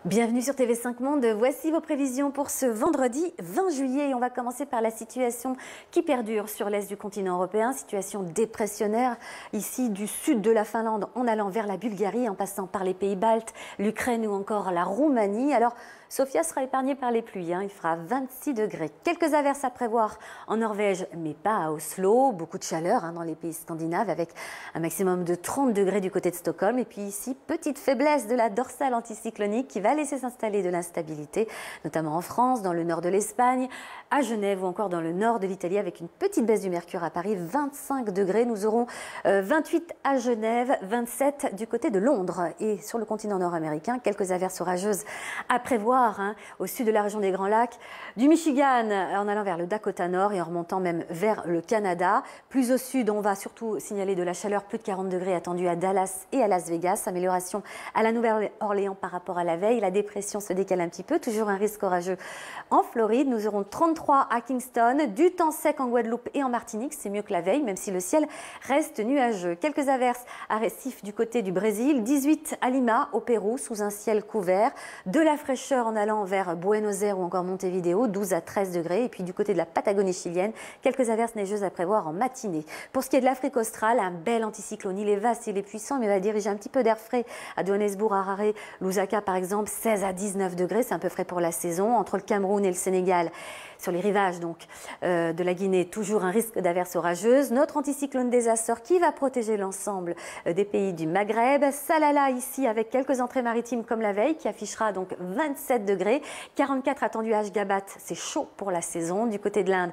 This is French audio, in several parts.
Bienvenue sur TV5 Monde, voici vos prévisions pour ce vendredi 20 juillet. On va commencer par la situation qui perdure sur l'est du continent européen, situation dépressionnaire ici du sud de la Finlande en allant vers la Bulgarie, en passant par les pays baltes, l'Ukraine ou encore la Roumanie. Alors Sofia sera épargnée par les pluies, il fera 26 degrés. Quelques averses à prévoir en Norvège, mais pas à Oslo. Beaucoup de chaleur dans les pays scandinaves avec un maximum de 30 degrés du côté de Stockholm. Et puis ici, petite faiblesse de la dorsale anticyclonique qui va laisser s'installer de l'instabilité, notamment en France, dans le nord de l'Espagne, à Genève ou encore dans le nord de l'Italie avec une petite baisse du mercure à Paris, 25 degrés. Nous aurons 28 à Genève, 27 du côté de Londres. Et sur le continent nord-américain, quelques averses orageuses à prévoir au sud de la région des Grands Lacs, du Michigan en allant vers le Dakota Nord et en remontant même vers le Canada. Plus au sud, on va surtout signaler de la chaleur, plus de 40 degrés attendus à Dallas et à Las Vegas. Amélioration à la Nouvelle-Orléans par rapport à la veille. La dépression se décale un petit peu, toujours un risque orageux en Floride. Nous aurons 33 à Kingston, du temps sec en Guadeloupe et en Martinique. C'est mieux que la veille, même si le ciel reste nuageux. Quelques averses à Recife du côté du Brésil, 18 à Lima au Pérou sous un ciel couvert. De la fraîcheur en allant vers Buenos Aires ou encore Montevideo, 12 à 13 degrés. Et puis du côté de la Patagonie chilienne, quelques averses neigeuses à prévoir en matinée. Pour ce qui est de l'Afrique australe, un bel anticyclone. Il est vaste, il est puissant, mais va diriger un petit peu d'air frais à Johannesburg, Harare, Lusaka par exemple, 16 à 19 degrés. C'est un peu frais pour la saison. Entre le Cameroun et le Sénégal, sur les rivages donc de la Guinée, toujours un risque d'averses orageuses. Notre anticyclone des Açores qui va protéger l'ensemble des pays du Maghreb. Salalah ici avec quelques entrées maritimes comme la veille qui affichera donc 27 degrés. 44 attendus à Ashgabat, c'est chaud pour la saison. Du côté de l'Inde,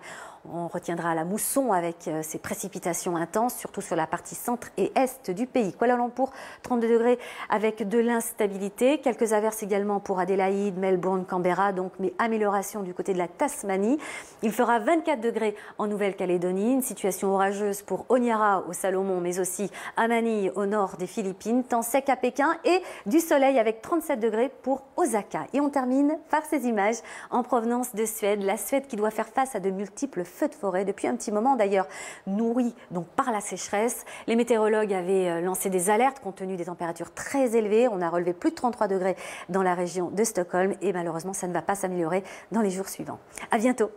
on retiendra la mousson avec ces précipitations intenses, surtout sur la partie centre et est du pays. Kuala Lumpur, 32 degrés avec de l'instabilité. Quelques averses également pour Adélaïde, Melbourne, Canberra, donc mais amélioration du côté de la Tasmanie. Il fera 24 degrés en Nouvelle-Calédonie. Une situation orageuse pour Honiara au Salomon, mais aussi à Manille au nord des Philippines. Temps sec à Pékin et du soleil avec 37 degrés pour Osaka. Et on termine par ces images en provenance de Suède. La Suède qui doit faire face à de multiples feux de forêt depuis un petit moment d'ailleurs, nourris donc par la sécheresse. Les météorologues avaient lancé des alertes compte tenu des températures très élevées. On a relevé plus de 33 degrés dans la région de Stockholm et malheureusement ça ne va pas s'améliorer dans les jours suivants. À bientôt.